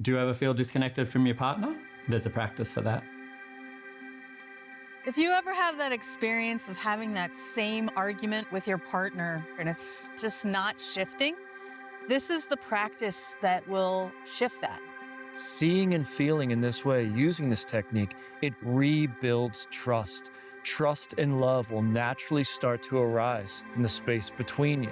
Do you ever feel disconnected from your partner? There's a practice for that. If you ever have that experience of having that same argument with your partner and it's just not shifting, this is the practice that will shift that. Seeing and feeling in this way, using this technique, it rebuilds trust. Trust and love will naturally start to arise in the space between you.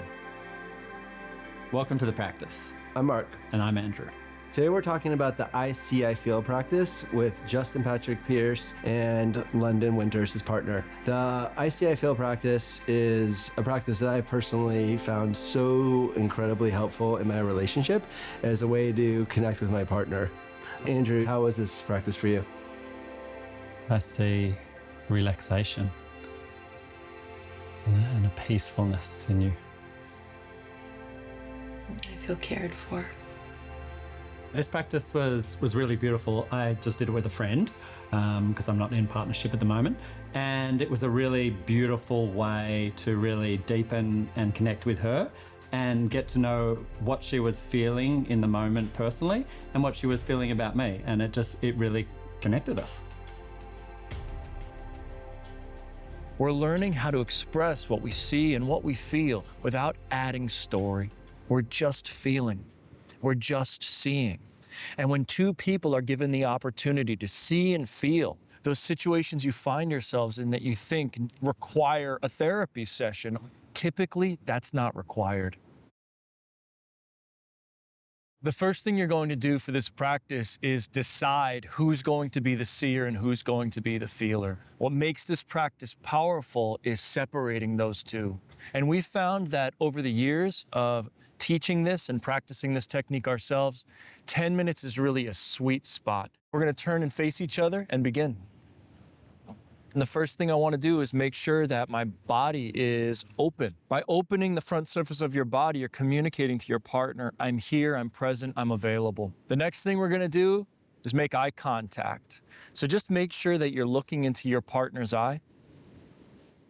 Welcome to the practice. I'm Mark. And I'm Andrew. Today we're talking about the I See, I Feel practice with Justin Patrick Pierce and London Winters, his partner. The I See, I Feel practice is a practice that I personally found so incredibly helpful in my relationship as a way to connect with my partner. Andrew, how was this practice for you? I see relaxation and a peacefulness in you. I feel cared for. This practice was really beautiful. I just did it with a friend because I'm not in partnership at the moment. And it was a really beautiful way to really deepen and connect with her and get to know what she was feeling in the moment personally and what she was feeling about me. And it really connected us. We're learning how to express what we see and what we feel without adding story. We're just feeling. We're just seeing. And when two people are given the opportunity to see and feel those situations you find yourselves in that you think require a therapy session, typically that's not required. The first thing you're going to do for this practice is decide who's going to be the seer and who's going to be the feeler. What makes this practice powerful is separating those two. And we found that over the years of teaching this and practicing this technique ourselves, 10 minutes is really a sweet spot. We're going to turn and face each other and begin. And the first thing I want to do is make sure that my body is open. By opening the front surface of your body, you're communicating to your partner, I'm here, I'm present, I'm available. The next thing we're going to do is make eye contact. So just make sure that you're looking into your partner's eye.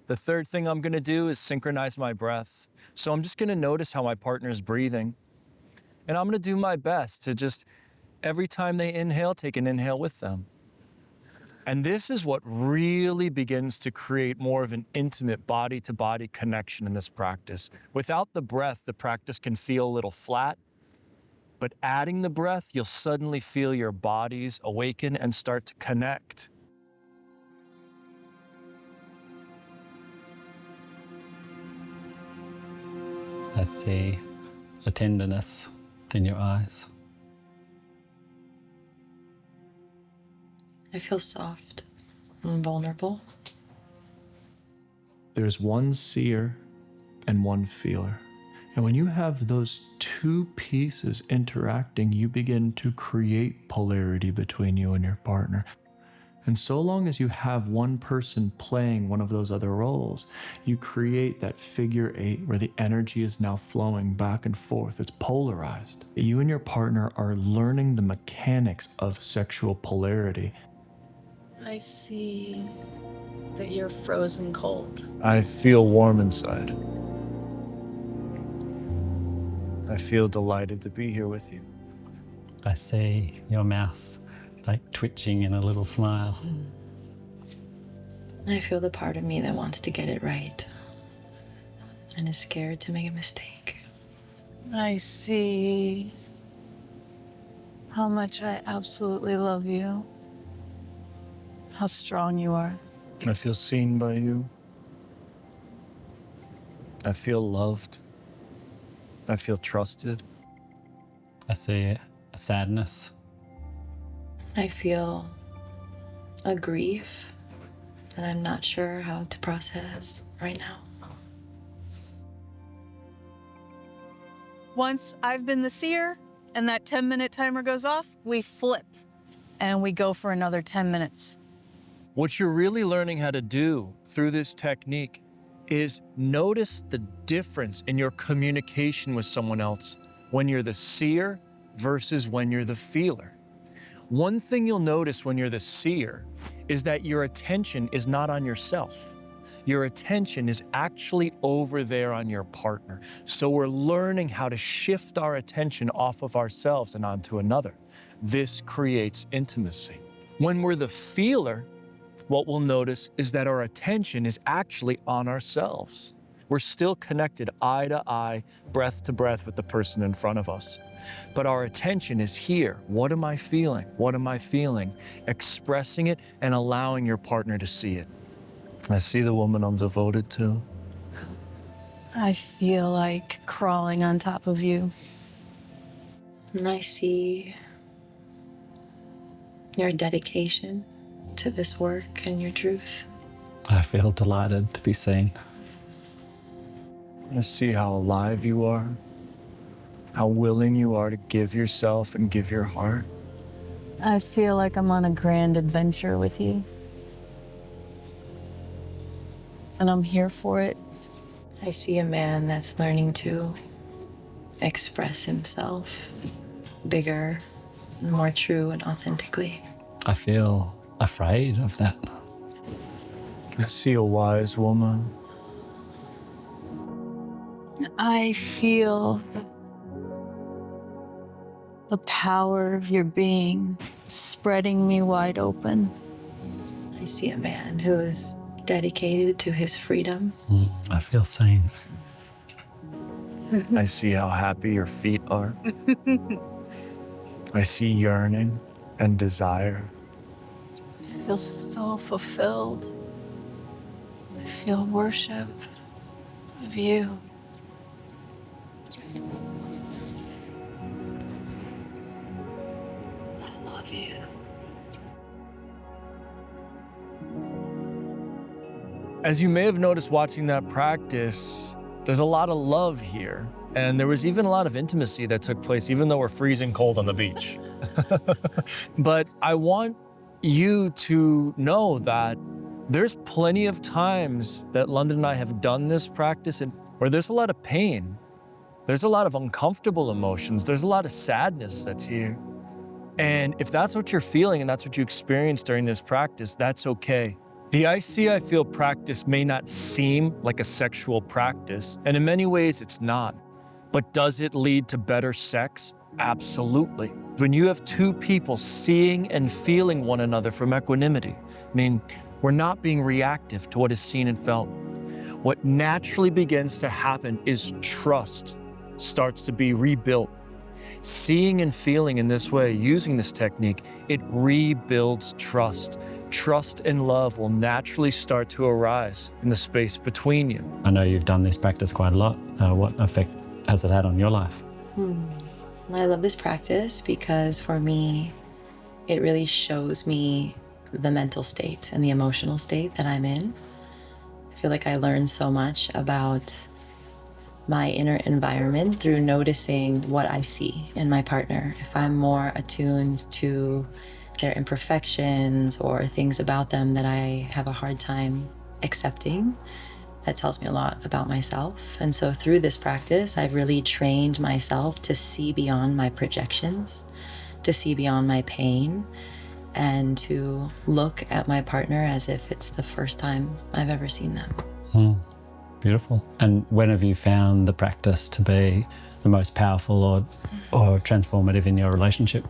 The third thing I'm going to do is synchronize my breath. So I'm just going to notice how my partner is breathing. And I'm going to do my best to just, every time they inhale, take an inhale with them. And this is what really begins to create more of an intimate body-to-body connection in this practice. Without the breath, the practice can feel a little flat. But adding the breath, you'll suddenly feel your bodies awaken and start to connect. I see a tenderness in your eyes. I feel soft and vulnerable. There's one seer and one feeler. And when you have those two pieces interacting, you begin to create polarity between you and your partner. And so long as you have one person playing one of those other roles, you create that figure eight where the energy is now flowing back and forth. It's polarized. You and your partner are learning the mechanics of sexual polarity. I see that you're frozen cold. I feel warm inside. I feel delighted to be here with you. I see your mouth like twitching in a little smile. I feel the part of me that wants to get it right and is scared to make a mistake. I see how much I absolutely love you. How strong you are. I feel seen by you. I feel loved. I feel trusted. I see a sadness. I feel a grief that I'm not sure how to process right now. Once I've been the seer and that 10-minute timer goes off, we flip and we go for another 10 minutes. What you're really learning how to do through this technique is notice the difference in your communication with someone else when you're the seer versus when you're the feeler. One thing you'll notice when you're the seer is that your attention is not on yourself. Your attention is actually over there on your partner. So we're learning how to shift our attention off of ourselves and onto another. This creates intimacy. When we're the feeler, what we'll notice is that our attention is actually on ourselves. We're still connected eye to eye, breath to breath with the person in front of us. But our attention is here. What am I feeling? What am I feeling? Expressing it and allowing your partner to see it. I see the woman I'm devoted to. I feel like crawling on top of you. And I see your dedication to this work and your truth. I feel delighted to be seen. I see how alive you are, how willing you are to give yourself and give your heart. I feel like I'm on a grand adventure with you. And I'm here for it. I see a man that's learning to express himself bigger, more true and authentically. I feel afraid of that. I see a wise woman. I feel the power of your being spreading me wide open. I see a man who is dedicated to his freedom. I feel seen. I see how happy your feet are. I see yearning and desire. I feel so fulfilled. I feel worship of you. I love you. As you may have noticed watching that practice, there's a lot of love here. And there was even a lot of intimacy that took place, even though we're freezing cold on the beach. But I want you to know that there's plenty of times that Londin and I have done this practice and where there's a lot of pain. There's a lot of uncomfortable emotions. There's a lot of sadness that's here. And if that's what you're feeling and that's what you experience during this practice, that's okay. The I See, I Feel practice may not seem like a sexual practice, and in many ways it's not. But does it lead to better sex? Absolutely. When you have two people seeing and feeling one another from equanimity, we're not being reactive to what is seen and felt. What naturally begins to happen is trust starts to be rebuilt. Seeing and feeling in this way, using this technique, it rebuilds trust. Trust and love will naturally start to arise in the space between you. I know you've done this practice quite a lot. What effect has it had on your life? I love this practice because for me, it really shows me the mental state and the emotional state that I'm in. I feel like I learned so much about my inner environment through noticing what I see in my partner. If I'm more attuned to their imperfections or things about them that I have a hard time accepting, that tells me a lot about myself. And so through this practice, I've really trained myself to see beyond my projections, to see beyond my pain, and to look at my partner as if it's the first time I've ever seen them. Beautiful. And when have you found the practice to be the most powerful or transformative in your relationship?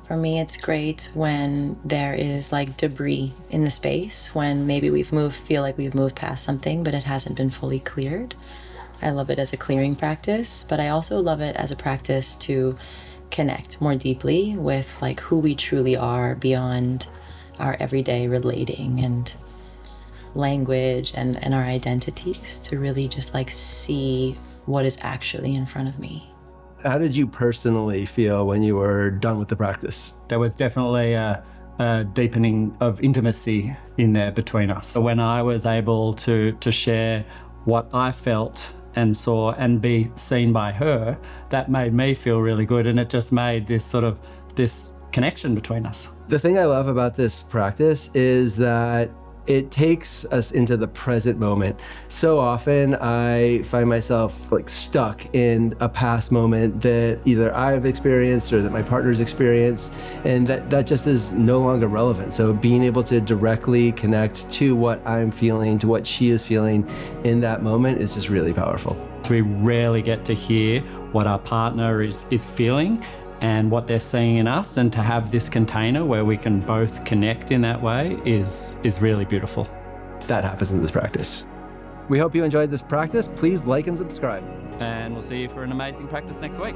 For me, it's great when there is like debris in the space, when maybe feel like we've moved past something, but it hasn't been fully cleared. I love it as a clearing practice, but I also love it as a practice to connect more deeply with like who we truly are beyond our everyday relating and language and our identities, to really just like see what is actually in front of me. How did you personally feel when you were done with the practice? There was definitely a deepening of intimacy in there between us. So when I was able to share what I felt and saw and be seen by her, that made me feel really good, and it just made this connection between us. The thing I love about this practice is that it takes us into the present moment. So often I find myself like stuck in a past moment that either I've experienced or that my partner's experienced, and that just is no longer relevant. So being able to directly connect to what I'm feeling, to what she is feeling in that moment is just really powerful. We rarely get to hear what our partner is feeling, and what they're seeing in us, and to have this container where we can both connect in that way is really beautiful. That happens in this practice. We hope you enjoyed this practice. Please like and subscribe. And we'll see you for an amazing practice next week.